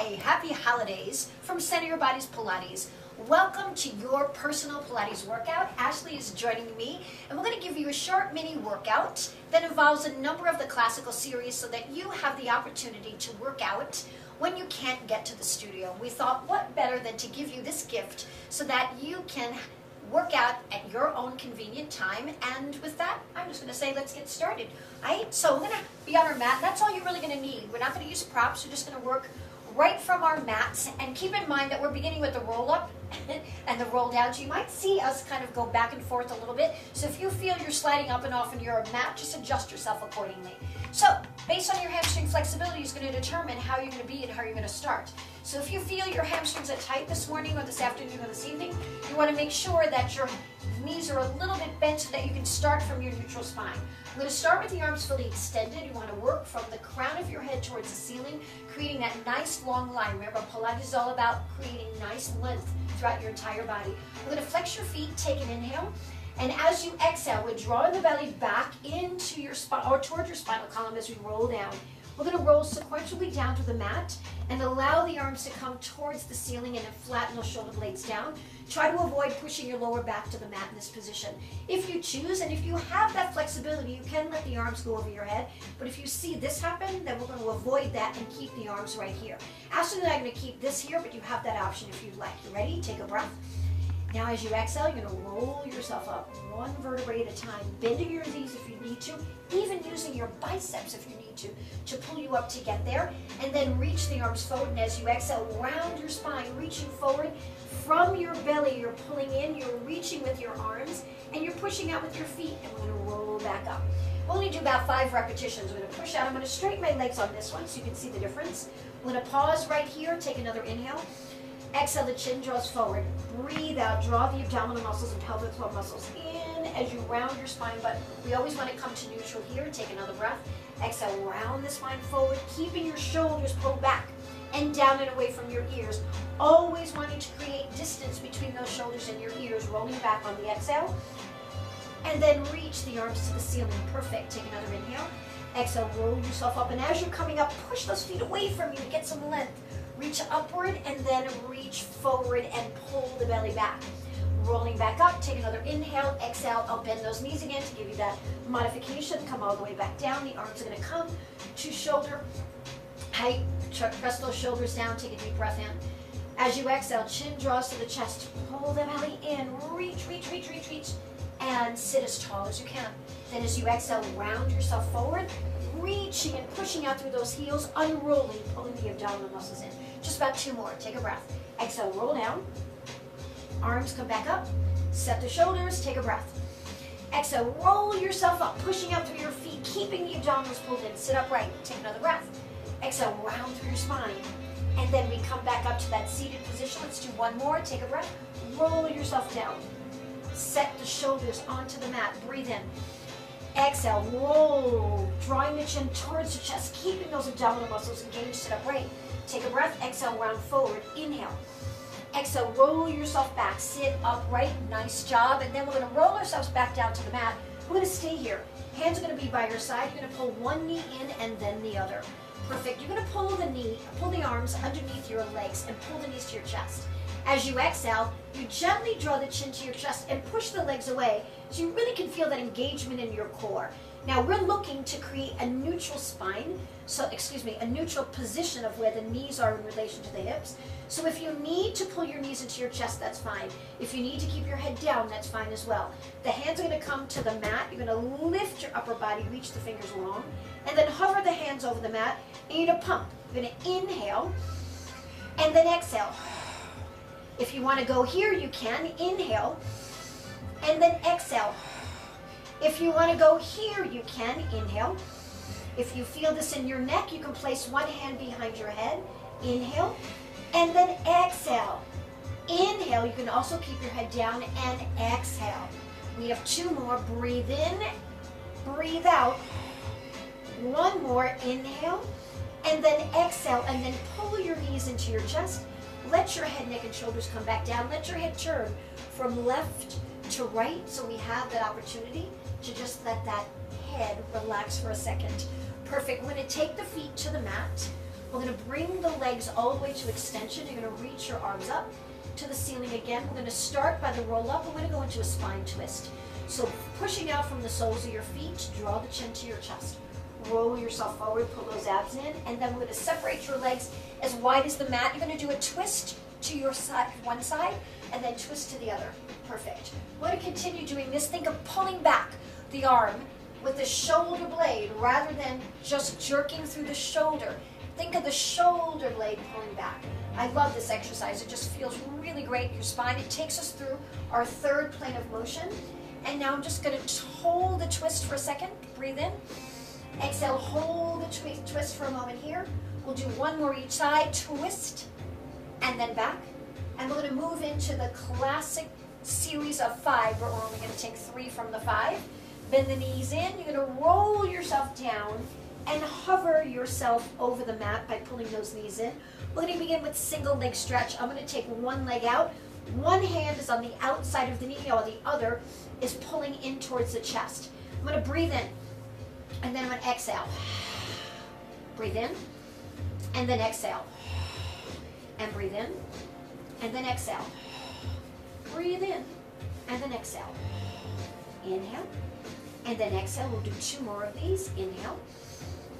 Hi, happy holidays from Center Your Body's Pilates. Welcome to your personal Pilates workout. Ashley is joining me, and we're going to give you a short mini workout that involves a number of the classical series so that you have the opportunity to work out when you can't get to the studio. We thought, what better than to give you this gift so that you can work out at your own convenient time. And with that, I'm just going to say, let's get started. All right, so we're going to be on our mat. That's all you're really going to need. We're not going to use props. We're just going to work right from our mats. And keep in mind that we're beginning with the roll up and the roll down. So you might see us kind of go back and forth a little bit. So if you feel you're sliding up and off in your mat, just adjust yourself accordingly. So based on your hamstring flexibility is going to determine how you're going to be and how you're going to start. So if you feel your hamstrings are tight this morning or this afternoon or this evening, you want to make sure that your knees are a little bit bent so that you can start from your neutral spine. I'm going to start with the arms fully extended. You want to work from the crown of your head towards the ceiling, creating that nice long line. Remember, Pilates is all about creating nice length throughout your entire body. We're going to flex your feet, take an inhale, and as you exhale, we're drawing the belly back into your spine or towards your spinal column as we roll down. We're going to roll sequentially down to the mat and allow the arms to come towards the ceiling and then flatten those shoulder blades down. Try to avoid pushing your lower back to the mat in this position. If you choose, and if you have that flexibility, you can let the arms go over your head. But if you see this happen, then we're going to avoid that and keep the arms right here. Ashley and I are going to keep this here, but you have that option if you'd like. You ready? Take a breath. Now as you exhale, you're going to roll yourself up one vertebrae at a time, bending your knees if you need to, even using your biceps if you need to pull you up to get there, and then reach the arms forward. And as you exhale, round your spine, reaching forward. From your belly, you're pulling in, you're reaching with your arms, and you're pushing out with your feet, and we're going to roll back up. We'll only do about 5 repetitions. We're going to push out. I'm going to straighten my legs on this one so you can see the difference. We're going to pause right here, take another inhale. Exhale, the chin draws forward. Breathe out, draw the abdominal muscles and pelvic floor muscles in as you round your spine, but we always want to come to neutral here. Take another breath. Exhale, round the spine forward, keeping your shoulders pulled back and down and away from your ears. Always wanting to create distance between those shoulders and your ears, rolling back on the exhale. And then reach the arms to the ceiling. Perfect. Take another inhale. Exhale, roll yourself up, and as you're coming up, push those feet away from you to get some length. Reach upward and then reach forward and pull the belly back. Rolling back up, take another inhale, exhale, I'll bend those knees again to give you that modification. Come all the way back down, the arms are going to come to shoulder height. Press those shoulders down, take a deep breath in. As you exhale, chin draws to the chest, pull the belly in, reach, reach, reach, reach, reach, and sit as tall as you can. Then as you exhale, round yourself forward, reaching and pushing out through those heels, unrolling, pulling the abdominal muscles in. Just about 2 more. Take a breath. Exhale, roll down. Arms come back up. Set the shoulders. Take a breath. Exhale, roll yourself up, pushing out through your feet, keeping the abdominals pulled in. Sit upright. Take another breath. Exhale, round through your spine. And then we come back up to that seated position. Let's do 1 more. Take a breath. Roll yourself down. Set the shoulders onto the mat. Breathe in. Exhale, roll, drawing the chin towards the chest, keeping those abdominal muscles engaged. Sit upright. Take a breath. Exhale, round forward. Inhale. Exhale, roll yourself back. Sit upright. Nice job. And then we're going to roll ourselves back down to the mat. We're going to stay here. Hands are going to be by your side. You're going to pull one knee in and then the other. Perfect. You're going to pull the arms underneath your legs and pull the knees to your chest. As you exhale, you gently draw the chin to your chest and push the legs away so you really can feel that engagement in your core. Now we're looking to create a neutral spine, a neutral position of where the knees are in relation to the hips. So if you need to pull your knees into your chest, that's fine. If you need to keep your head down, that's fine as well. The hands are going to come to the mat. You're going to lift your upper body, reach the fingers long, and then hover the hands over the mat, and you're going to pump. You're going to inhale, and then exhale. If you want to go here, you can. Inhale, and then exhale. If you want to go here, you can. Inhale. If you feel this in your neck, you can place one hand behind your head. Inhale, and then exhale. Inhale, you can also keep your head down and exhale. We have 2 more. Breathe in, breathe out. 1 more. Inhale, and then exhale, and then pull your knees into your chest. Let your head, neck, and shoulders come back down. Let your head turn from left to right so we have that opportunity to just let that head relax for a second. Perfect. We're going to take the feet to the mat. We're going to bring the legs all the way to extension. You're going to reach your arms up to the ceiling again. We're going to start by the roll up. We're going to go into a spine twist. So pushing out from the soles of your feet, draw the chin to your chest. Roll yourself forward, pull those abs in, and then we're going to separate your legs as wide as the mat. You're going to do a twist to your side, one side, and then twist to the other. Perfect. We're going to continue doing this. Think of pulling back the arm with the shoulder blade rather than just jerking through the shoulder. Think of the shoulder blade pulling back. I love this exercise. It just feels really great in your spine. It takes us through our third plane of motion. And now I'm just going to hold the twist for a second. Breathe in. Exhale, hold the twist for a moment here. We'll do one more each side. Twist, and then back. And we're going to move into the classic series of 5, but we're only going to take 3 from the 5. Bend the knees in. You're going to roll yourself down and hover yourself over the mat by pulling those knees in. We're going to begin with single leg stretch. I'm going to take one leg out. One hand is on the outside of the knee, while the other is pulling in towards the chest. I'm going to breathe in, and then I'm going to exhale. Breathe in, and then exhale. And breathe in, and then exhale. Breathe in, and then exhale. Inhale, and then exhale. We'll do 2 more of these. Inhale,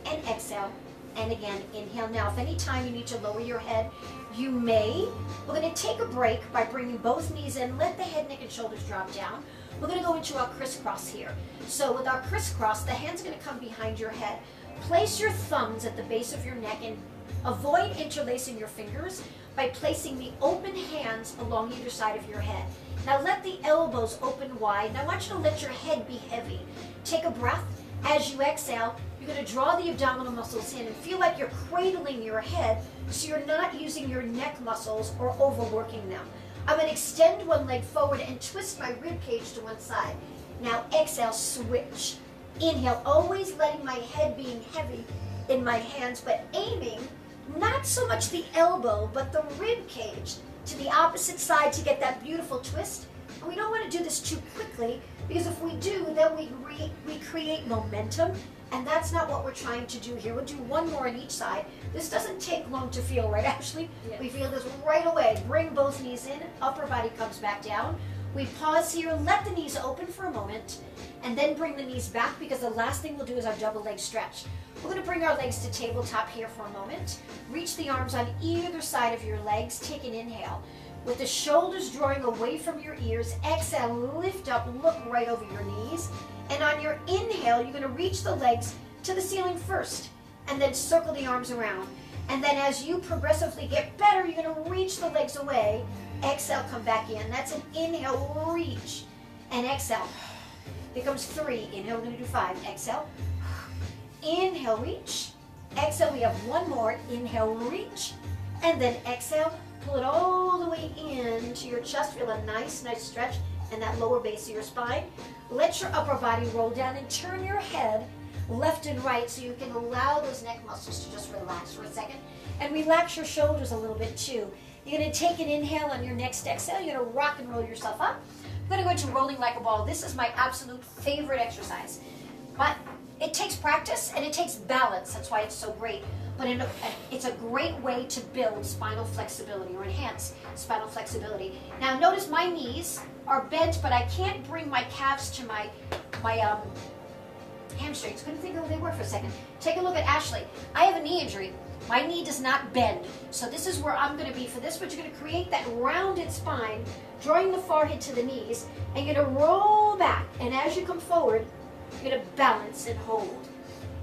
and exhale. And again, inhale. Now, if any time you need to lower your head, you may. We're going to take a break by bringing both knees in. Let the head, neck, and shoulders drop down. We're going to go into our crisscross here. So with our crisscross, the hand's going to come behind your head. Place your thumbs at the base of your neck and avoid interlacing your fingers by placing the open hands along either side of your head. Now let the elbows open wide. Now I want you to let your head be heavy. Take a breath. As you exhale, you're going to draw the abdominal muscles in and feel like you're cradling your head so you're not using your neck muscles or overworking them. I'm going to extend one leg forward and twist my rib cage to one side. Now exhale, switch. Inhale, always letting my head being heavy in my hands, but aiming not so much the elbow, but the rib cage to the opposite side to get that beautiful twist. And we don't want to do this too quickly, because if we do, then we create momentum, and that's not what we're trying to do here. We'll do one more on each side. This doesn't take long to feel, right, Ashley? Yeah. We feel this right away. Bring both knees in, upper body comes back down. We pause here, let the knees open for a moment, and then bring the knees back, because the last thing we'll do is our double leg stretch. We're going to bring our legs to tabletop here for a moment. Reach the arms on either side of your legs. Take an inhale. With the shoulders drawing away from your ears, exhale, lift up, look right over your knees. And on your inhale, you're going to reach the legs to the ceiling first, and then circle the arms around. And then as you progressively get better, you're going to reach the legs away. Exhale, come back in. That's an inhale, reach, and exhale. Here comes 3. Inhale, we're going to do 5. Exhale. Inhale, reach. Exhale, we have one more. Inhale, reach. And then exhale. Pull it all the way into your chest. Feel a nice stretch in that lower base of your spine. Let your upper body roll down and turn your head left and right so you can allow those neck muscles to just relax for a second. And relax your shoulders a little bit too. You're going to take an inhale on your next exhale. You're going to rock and roll yourself up. I'm going to go into rolling like a ball. This is my absolute favorite exercise. But it takes practice and it takes balance. That's why it's so great. But it's a great way to build spinal flexibility or enhance spinal flexibility. Now notice my knees are bent, but I can't bring my calves to my hamstrings. Couldn't think of where they were for a second. Take a look at Ashley. I have a knee injury. My knee does not bend. So this is where I'm going to be for this, but you're going to create that rounded spine, drawing the forehead to the knees, and you're going to roll back. And as you come forward, you're going to balance and hold.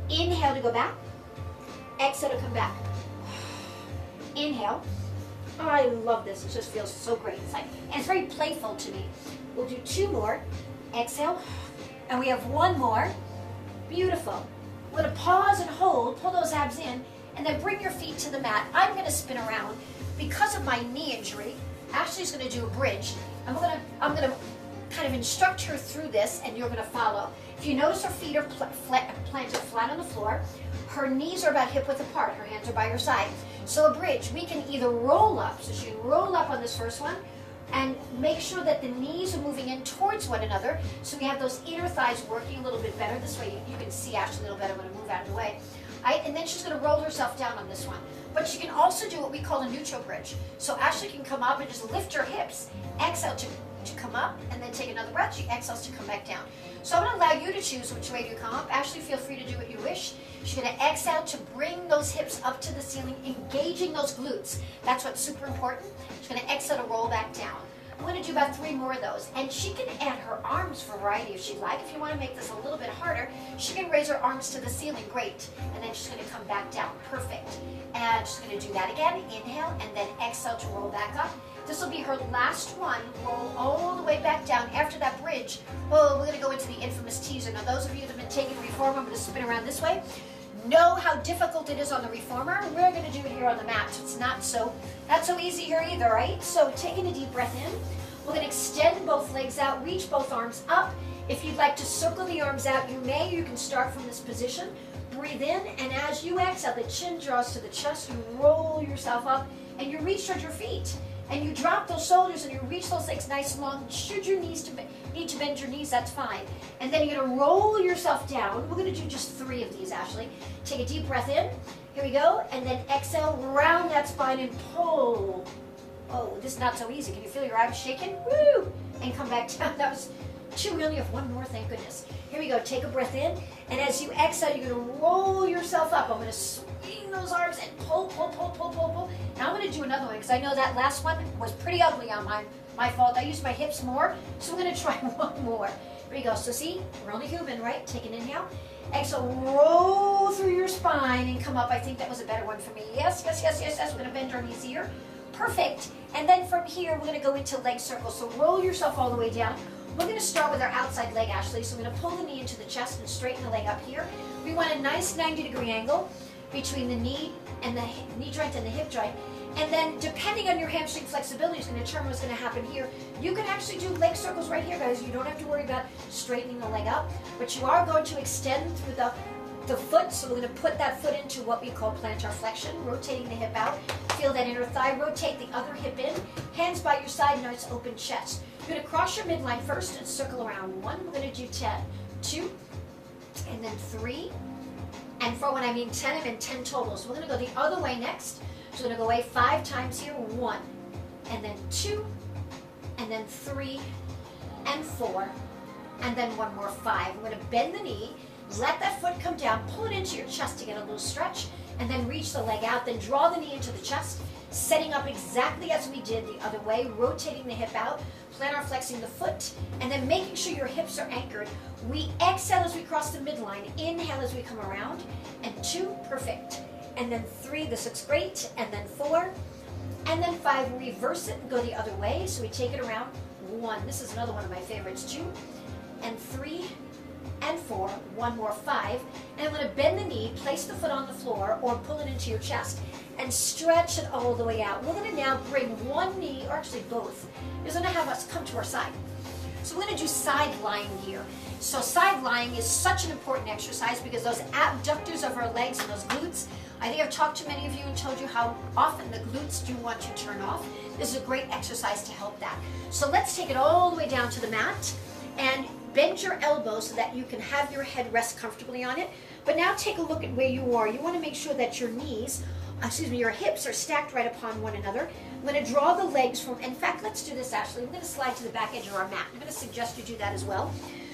Inhale to go back. Exhale to come back. Inhale. Oh, I love this. It just feels so great. And it's very playful to me. We'll do 2 more. Exhale. And we have 1 more. Beautiful. We're going to pause and hold. Pull those abs in. And then bring your feet to the mat. I'm going to spin around. Because of my knee injury, Ashley's going to do a bridge. I'm going to kind of instruct her through this, and you're going to follow. If you notice, her feet are planted flat on the floor. Her knees are about hip width apart. Her hands are by her side. So a bridge, we can either roll up. So she roll up on this first one, and make sure that the knees are moving in towards one another. So we have those inner thighs working a little bit better. This way you can see Ashley a little better. I'm going to move out of the way. And then she's going to roll herself down on this one. But she can also do what we call a neutral bridge. So Ashley can come up and just lift her hips, exhale to come up, and then take another breath. She exhales to come back down. So I'm going to allow you to choose which way to come up. Ashley, feel free to do what you wish. She's going to exhale to bring those hips up to the ceiling, engaging those glutes. That's what's super important. She's going to exhale to roll back down. I'm going to do about 3 more of those. And she can add her arms for variety if she'd like. If you want to make this a little bit harder, she can raise her arms to the ceiling. Great. And then she's going to come back down. Perfect. And she's going to do that again. Inhale and then exhale to roll back up. This will be her last one. Roll all the way back down. After that bridge, we're going to go into the infamous teaser. Now, those of you that have been taking the reformer, I'm going to spin around this way. Know how difficult it is on the reformer. We're going to do it here on the mat. It's not so easy here either, right? So taking a deep breath in. We're going to extend both legs out, reach both arms up. If you'd like to circle the arms out, you may. You can start from this position. Breathe in, and as you exhale, the chin draws to the chest. You roll yourself up, and you reach towards your feet. And you drop those shoulders, and you reach those legs nice and long. Should your knees need to bend your knees, that's fine. And then you're going to roll yourself down. We're going to do just 3 of these, Ashley. Take a deep breath in. Here we go. And then exhale, round that spine and pull. Oh, this is not so easy. Can you feel your arms shaking? Woo! And come back down. That was 2. We only have 1 more, thank goodness. Here we go. Take a breath in. And as you exhale, you're going to roll yourself up. I'm going to swing those arms and pull, pull, pull, pull, pull, pull. Now I'm going to do another one because I know that last one was pretty ugly on my fault. I used my hips more, so I'm going to try 1 more. Here we go. So see, we're only human, right? Take an inhale. Exhale, roll through your spine and come up. I think that was a better one for me. Yes, yes, yes, yes, yes. We're going to bend our knees here. Perfect. And then from here, we're going to go into leg circles. So roll yourself all the way down. We're going to start with our outside leg, Ashley. So I'm going to pull the knee into the chest and straighten the leg up here. We want a nice 90-degree angle between the knee and the knee joint and the hip joint. And then depending on your hamstring flexibility is going to determine what's going to happen here. You can actually do leg circles right here, guys. You don't have to worry about straightening the leg up, but you are going to extend through the foot. So we're going to put that foot into what we call plantar flexion, rotating the hip out. Feel that inner thigh. Rotate the other hip in. Hands by your side, nice open chest. You're going to cross your midline first and circle around. 1. We're going to do 10, 2, and then 3. And for when I mean 10, I mean 10 total. So we're going to go the other way next. So we're going to go away 5 times here. 1, and then 2, and then 3, and 4, and then 1 more 5. We're going to bend the knee, let that foot come down, pull it into your chest to get a little stretch, and then reach the leg out. Then draw the knee into the chest, setting up exactly as we did the other way, rotating the hip out, plantar flexing the foot, and then making sure your hips are anchored. We exhale as we cross the midline, inhale as we come around, and 2, perfect. And then 3, this looks great, and then 4, and then 5, reverse it and go the other way. So we take it around. 1, this is another one of my favorites. 2, and 3, and 4, 1 more 5. And I'm going to bend the knee, place the foot on the floor, or pull it into your chest, and stretch it all the way out. We're going to now bring 1 knee, or actually both, is going to have us come to our side. So we're going to do side lying here. So side lying is such an important exercise because those abductors of our legs and those glutes, I think I've talked to many of you and told you how often the glutes do want to turn off. This is a great exercise to help that. So let's take it all the way down to the mat and bend your elbows so that you can have your head rest comfortably on it. But now take a look at where you are. You want to make sure that your knees, your hips are stacked right upon one another. I'm going to draw the legs from, in fact, let's do this, Ashley. I'm going to slide to the back edge of our mat. I'm going to suggest you do that as well.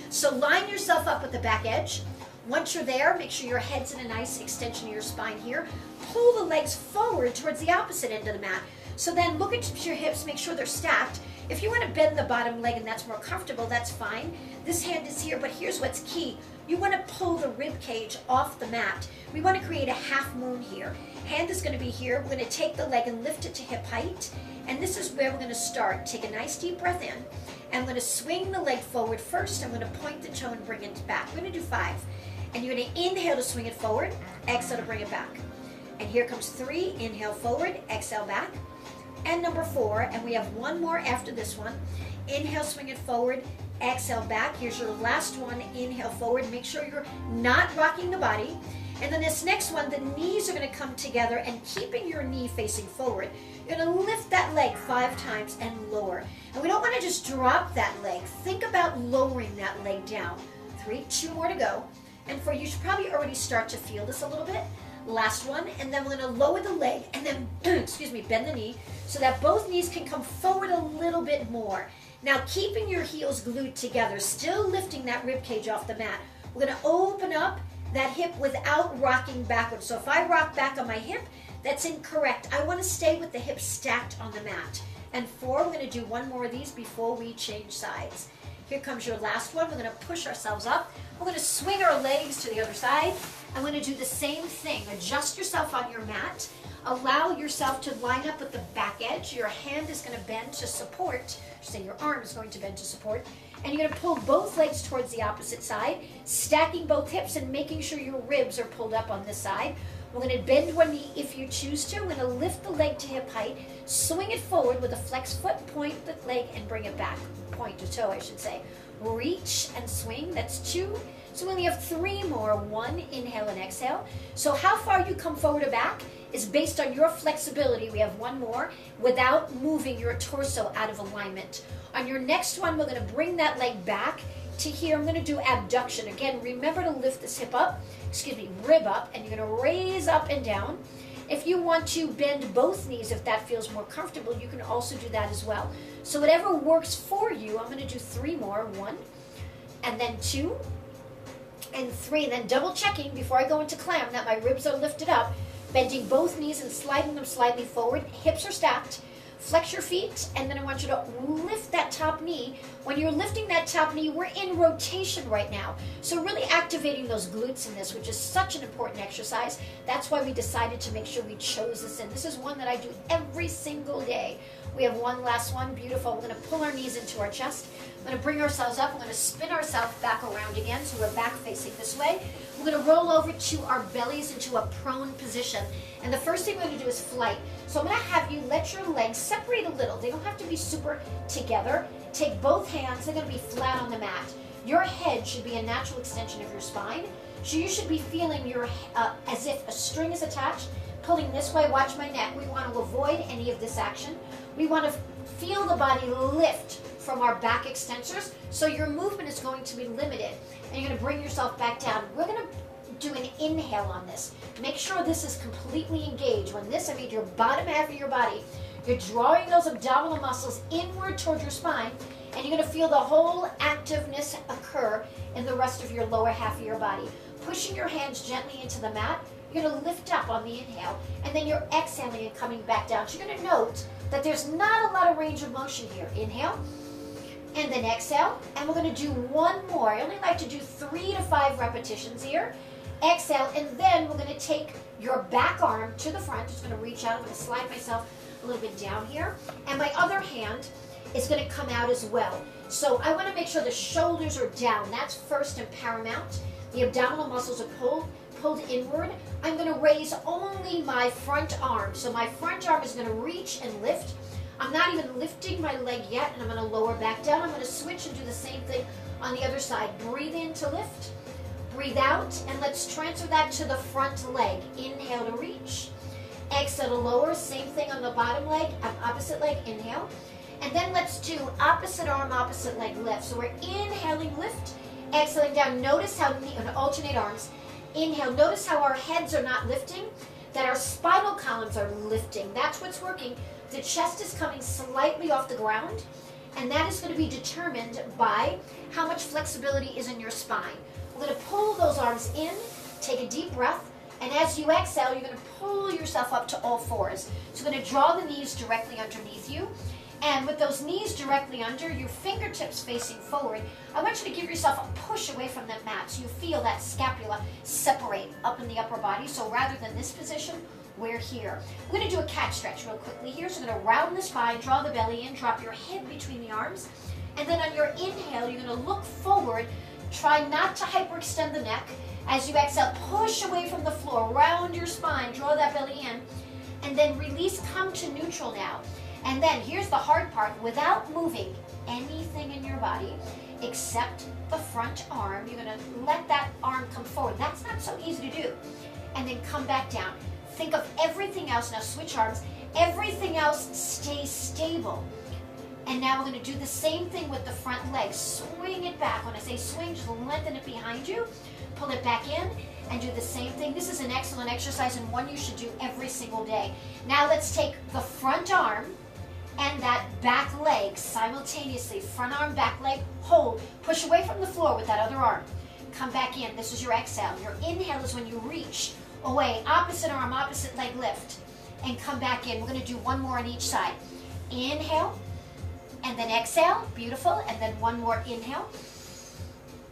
So line yourself up at the back edge. Once you're there, make sure your head's in a nice extension of your spine here. Pull the legs forward towards the opposite end of the mat. So then look at your hips, make sure they're stacked. If you want to bend the bottom leg and that's more comfortable, that's fine. This hand is here, but here's what's key. You want to pull the rib cage off the mat. We want to create a half moon here. Hand is going to be here. We're going to take the leg and lift it to hip height. And this is where we're going to start. Take a nice deep breath in. And I'm going to swing the leg forward first. I'm going to point the toe and bring it back. We're going to do 5. And you're going to inhale to swing it forward. Exhale to bring it back. And here comes 3. Inhale forward. Exhale back. And number 4. And we have 1 more after this one. Inhale, swing it forward. Exhale back. Here's your last one. Inhale forward. Make sure you're not rocking the body. And then this next one, the knees are going to come together and keeping your knee facing forward. You're going to lift that leg 5 times and lower. And we don't want to just drop that leg. Think about lowering that leg down. 3, 2 more to go. And you should probably already start to feel this a little bit. Last one, and then we're gonna lower the leg and then, excuse me, bend the knee so that both knees can come forward a little bit more. Now, keeping your heels glued together, still lifting that rib cage off the mat. We're gonna open up that hip without rocking backwards. So if I rock back on my hip, that's incorrect. I wanna stay with the hips stacked on the mat. And 4, we're gonna do one more of these before we change sides. Here comes your last one. We're gonna push ourselves up. We're gonna swing our legs to the other side. I'm gonna do the same thing. Adjust yourself on your mat. Allow yourself to line up with the back edge. Your hand is gonna bend to support. Say your arm is going to bend to support. And you're gonna pull both legs towards the opposite side, stacking both hips and making sure your ribs are pulled up on this side. We're gonna bend one knee if you choose to. We're gonna lift the leg to hip height, swing it forward with a flex foot, point the leg and bring it back. Point to toe, I should say. Reach and swing, that's 2. So we only have 3 more. 1, inhale and exhale. So how far you come forward or back is based on your flexibility. We have 1 more without moving your torso out of alignment. On your next one, we're gonna bring that leg back to here. I'm gonna do abduction. Again, remember to lift this rib up, and you're gonna raise up and down. If you want to bend both knees, if that feels more comfortable, you can also do that as well. So whatever works for you, I'm gonna do 3 more. 1, and then 2, and 3, and then double checking before I go into clam that my ribs are lifted up, bending both knees and sliding them slightly forward. Hips are stacked. Flex your feet, and then I want you to lift that top knee. When you're lifting that top knee, we're in rotation right now. So really activating those glutes in this, which is such an important exercise. That's why we decided to make sure we chose this in. This is one that I do every single day. We have one last one, beautiful. We're gonna pull our knees into our chest. We're gonna bring ourselves up. We're gonna spin ourselves back around again, so we're back facing this way. We're gonna roll over to our bellies into a prone position. And the first thing we're gonna do is flight. So I'm gonna have you let your legs separate a little. They don't have to be super together. Take both hands, they're gonna be flat on the mat. Your head should be a natural extension of your spine. So you should be feeling your as if a string is attached, pulling this way. Watch my neck. We want to avoid any of this action. We want to feel the body lift from our back extensors, so your movement is going to be limited. And you're going to bring yourself back down. We're going to do an inhale on this. Make sure this is completely engaged. When this, I mean your bottom half of your body, you're drawing those abdominal muscles inward towards your spine, and you're going to feel the whole activeness occur in the rest of your lower half of your body. Pushing your hands gently into the mat, you're going to lift up on the inhale, and then you're exhaling and coming back down. So you're going to note that there's not a lot of range of motion here. Inhale, and then exhale, and we're going to do one more. I only like to do 3 to 5 repetitions here. Exhale, and then we're going to take your back arm to the front. Just going to reach out. I'm going to slide myself a little bit down here, and my other hand is going to come out as well. So I want to make sure the shoulders are down. That's first and paramount. The abdominal muscles are pulled inward. I'm going to raise only my front arm. So my front arm is going to reach and lift. I'm not even lifting my leg yet, and I'm going to lower back down. I'm going to switch and do the same thing on the other side. Breathe in to lift. Breathe out, and let's transfer that to the front leg. Inhale to reach. Exhale to lower. Same thing on the bottom leg, opposite leg. Inhale. And then let's do opposite arm, opposite leg lift. So we're inhaling, lift. Exhaling down. Notice how, alternate arms. Inhale. Notice how our heads are not lifting, that our spinal columns are lifting. That's what's working. The chest is coming slightly off the ground, and that is going to be determined by how much flexibility is in your spine. We're going to pull those arms in, take a deep breath, and as you exhale, you're going to pull yourself up to all fours. So you're going to draw the knees directly underneath you. And with those knees directly under, your fingertips facing forward, I want you to give yourself a push away from that mat so you feel that scapula separate up in the upper body. So rather than this position, we're here. We're going to do a cat stretch real quickly here. So we're going to round the spine, draw the belly in, drop your head between the arms. And then on your inhale, you're going to look forward. Try not to hyperextend the neck. As you exhale, push away from the floor, round your spine, draw that belly in, and then release, come to neutral now. And then here's the hard part. Without moving anything in your body except the front arm, you're going to let that arm come forward. That's not so easy to do. And then come back down. Think of everything else. Now switch arms. Everything else stays stable. And now we're going to do the same thing with the front leg. Swing it back. When I say swing, just lengthen it behind you. pull it back in, and do the same thing. This is an excellent exercise and one you should do every single day. Now let's take the front arm and that back leg simultaneously. Front arm, back leg, hold. Push away from the floor with that other arm. Come back in. This is your exhale. Your inhale is when you reach away. Opposite arm, opposite leg lift. And come back in. We're going to do one more on each side. Inhale, and then exhale. Beautiful. And then one more inhale.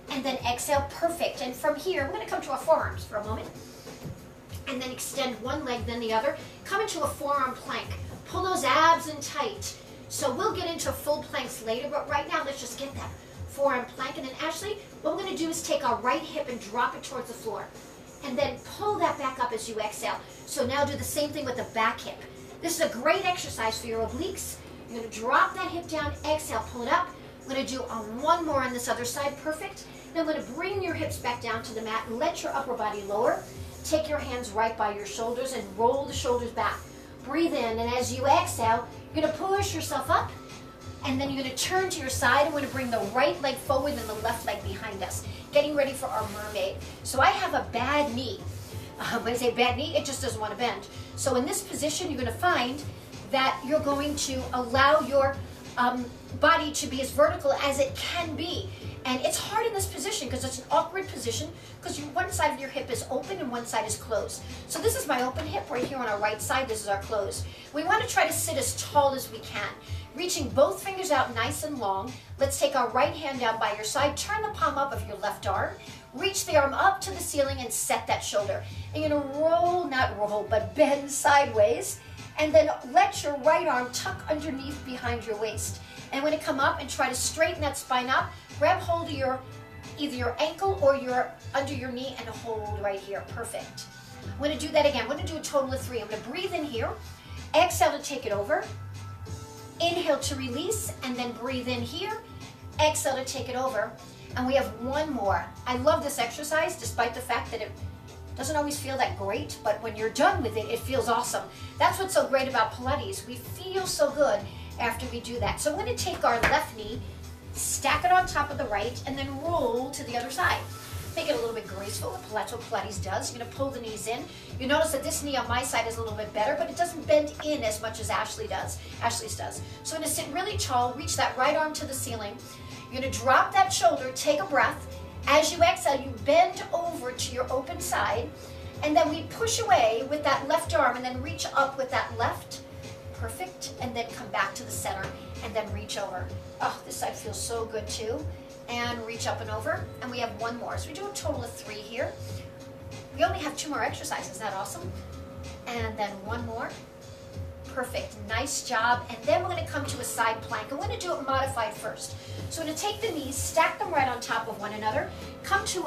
And then exhale. Perfect. And from here, we're going to come to our forearms for a moment. And then extend one leg, then the other. Come into a forearm plank. Pull those abs in tight. So we'll get into full planks later, but right now let's just get that forearm plank. And then Ashley, what we're going to do is take our right hip and drop it towards the floor. And then pull that back up as you exhale. So now do the same thing with the back hip. This is a great exercise for your obliques. You're going to drop that hip down, exhale, pull it up. We're going to do one more on this other side, perfect. Then I'm going to bring your hips back down to the mat, let your upper body lower. Take your hands right by your shoulders and roll the shoulders back. Breathe in, and as you exhale, you're going to push yourself up, and then you're going to turn to your side, and we're going to bring the right leg forward and the left leg behind us, getting ready for our mermaid. So I have a bad knee. When I say bad knee, it just doesn't want to bend. So in this position, you're going to find that you're going to allow your body to be as vertical as it can be. And it's hard in this position because it's an awkward position because one side of your hip is open and one side is closed. So this is my open hip right here on our right side. This is our closed. We want to try to sit as tall as we can, reaching both fingers out nice and long. Let's take our right hand down by your side. Turn the palm up of your left arm. Reach the arm up to the ceiling and set that shoulder. And you're going to roll, not roll, but bend sideways. And then let your right arm tuck underneath behind your waist. And when you come up and try to straighten that spine up, grab hold of either your ankle or under your knee and hold right here. Perfect. I'm going to do that again. I'm going to do a total of 3. I'm going to breathe in here. Exhale to take it over. Inhale to release, and then breathe in here. Exhale to take it over. And we have one more. I love this exercise despite the fact that it doesn't always feel that great, but when you're done with it, it feels awesome. That's what's so great about Pilates. We feel so good after we do that. So I'm going to take our left knee, stack it on top of the right, and then roll to the other side. Make it a little bit graceful. That's what Pilates does. You're going to pull the knees in. You notice that this knee on my side is a little bit better, but it doesn't bend in as much as Ashley's does. So I'm going to sit really tall, reach that right arm to the ceiling. You're going to drop that shoulder, take a breath. As you exhale, you bend over to your open side, and then we push away with that left arm and then reach up with that left. Perfect. And then come back to the center and then reach over. Oh, this side feels so good too. And reach up and over. And we have one more. So we do a total of 3 here. We only have 2 more exercises. Isn't that awesome? And then one more. Perfect. Nice job. And then we're going to come to a side plank. I'm going to do it modified first. So I'm going to take the knees, stack them right on top of one another. Come to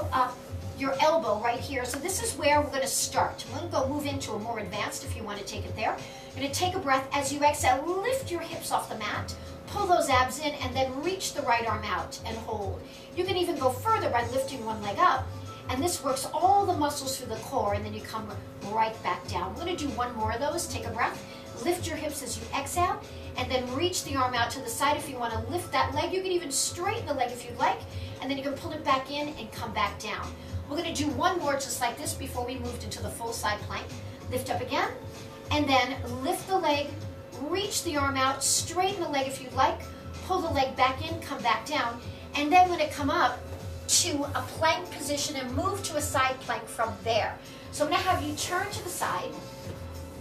your elbow right here. So this is where we're going to start. I'm going to go move into a more advanced if you want to take it there. You're going to take a breath as you exhale. Lift your hips off the mat. Pull those abs in and then reach the right arm out and hold. You can even go further by lifting one leg up. And this works all the muscles through the core, and then you come right back down. We're going to do one more of those. Take a breath. Lift your hips as you exhale, and then reach the arm out to the side. If you want to lift that leg, you can even straighten the leg if you'd like, and then you can pull it back in and come back down. We're going to do one more just like this before we moved into the full side plank. Lift up again, and then lift the leg, reach the arm out, straighten the leg if you'd like, pull the leg back in, come back down, and then when it come up to a plank position and move to a side plank from there. So I'm going to have you turn to the side,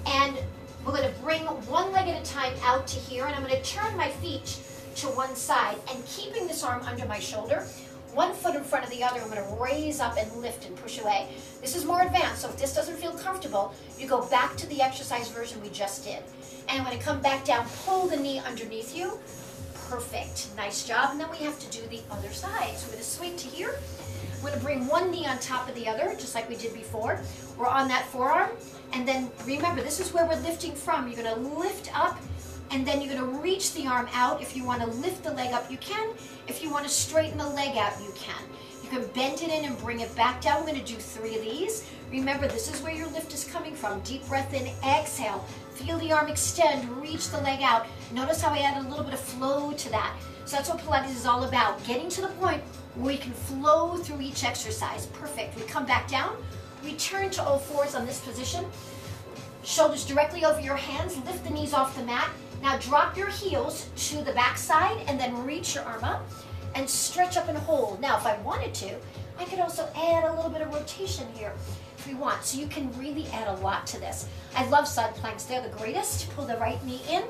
and we're going to bring one leg at a time out to here, and I'm going to turn my feet to one side, and keeping this arm under my shoulder, one foot in front of the other, I'm going to raise up and lift and push away. This is more advanced, so if this doesn't feel comfortable, you go back to the exercise version we just did. And when I come back down, pull the knee underneath you. Perfect. Nice job. And then we have to do the other side. So we're going to swing to here. We're going to bring one knee on top of the other, just like we did before. We're on that forearm. And then remember, this is where we're lifting from. You're going to lift up, and then you're going to reach the arm out. If you want to lift the leg up, you can. If you want to straighten the leg out, you can. You can bend it in and bring it back down. We're going to do 3 of these. Remember, this is where your lift is coming from. Deep breath in, exhale. Feel the arm extend, reach the leg out. Notice how I added a little bit of flow to that. So that's what Pilates is all about, getting to the point where we can flow through each exercise. Perfect. We come back down, return to all fours on this position. Shoulders directly over your hands, lift the knees off the mat. Now drop your heels to the back side and then reach your arm up and stretch up and hold. Now, if I wanted to, I could also add a little bit of rotation here if we want. So you can really add a lot to this. I love side planks. They're the greatest. Pull the right knee in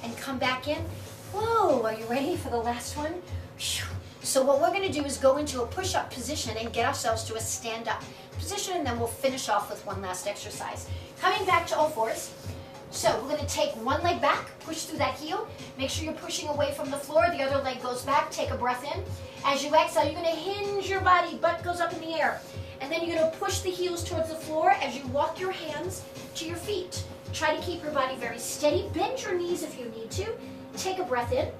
and come back in. Whoa, are you ready for the last one? So what we're gonna do is go into a push-up position and get ourselves to a stand-up position, and then we'll finish off with one last exercise. Coming back to all fours. So we're gonna take one leg back, push through that heel. Make sure you're pushing away from the floor. The other leg goes back. Take a breath in. As you exhale, you're gonna hinge your body, butt goes up in the air. And then you're gonna push the heels towards the floor as you walk your hands to your feet. Try to keep your body very steady. Bend your knees if you need to. Take a breath in.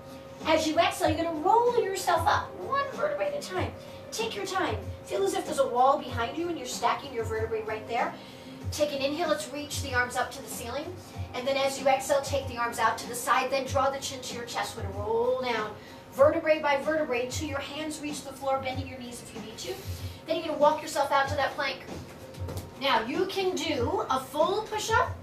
As you exhale, you're gonna roll yourself up, one vertebrae at a time. Take your time. Feel as if there's a wall behind you and you're stacking your vertebrae right there. Take an inhale, let's reach the arms up to the ceiling. And then as you exhale, take the arms out to the side, then draw the chin to your chest. We're gonna roll down, vertebrae by vertebrae, until your hands reach the floor, bending your knees if you need to. Then you're gonna walk yourself out to that plank. Now, you can do a full push-up,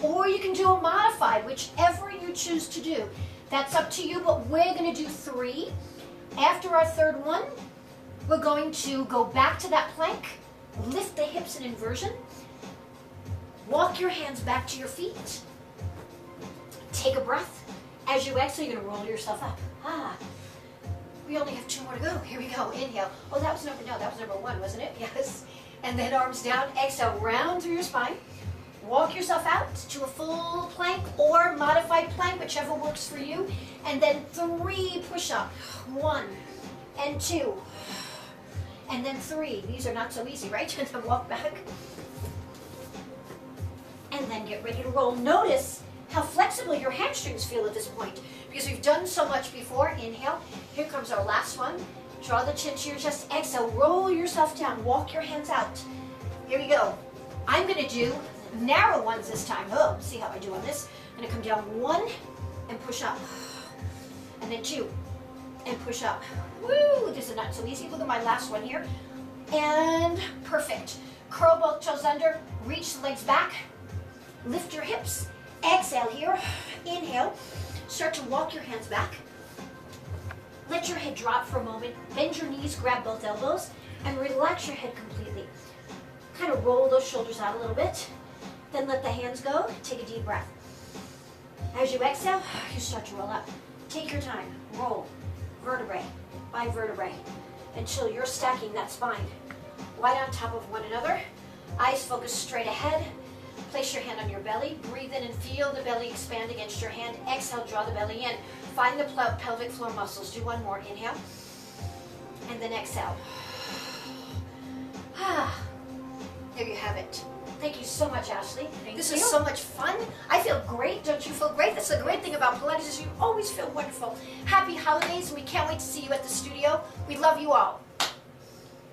or you can do a modified, whichever you choose to do. That's up to you, but we're gonna do 3. After our third one, we're going to go back to that plank, lift the hips in inversion, walk your hands back to your feet, take a breath. As you exhale, you're gonna roll yourself up. We only have 2 more to go. Here we go, inhale. Oh, that was number 1, wasn't it? Yes. And then arms down, exhale, round through your spine. Walk yourself out to a full plank or modified plank, whichever works for you. And then 3 push-up. 1 and 2. And then 3. These are not so easy, right? And then walk back. And then get ready to roll. Notice how flexible your hamstrings feel at this point, because we've done so much before. Inhale. Here comes our last one. Draw the chin to your chest. Exhale. Roll yourself down. Walk your hands out. Here we go. I'm going to do narrow ones this time. Oh, see how I do on this. I'm going to come down 1 and push up. And then 2 and push up. Woo! This is not so easy. Look at my last one here. And perfect. Curl both toes under. Reach the legs back. Lift your hips. Exhale here. Inhale. Start to walk your hands back. Let your head drop for a moment. Bend your knees, grab both elbows, and relax your head completely. Kind of roll those shoulders out a little bit. Then let the hands go. Take a deep breath. As you exhale, you start to roll up. Take your time. Roll vertebrae by vertebrae until you're stacking that spine right on top of one another. Eyes focus straight ahead. Place your hand on your belly. Breathe in and feel the belly expand against your hand. Exhale, draw the belly in. Find the pelvic floor muscles. Do 1 more. Inhale. And then exhale. There you have it. Thank you so much, Ashley. This was so much fun. I feel great. Don't you feel great? That's the great thing about Pilates is you always feel wonderful. Happy holidays, and we can't wait to see you at the studio. We love you all.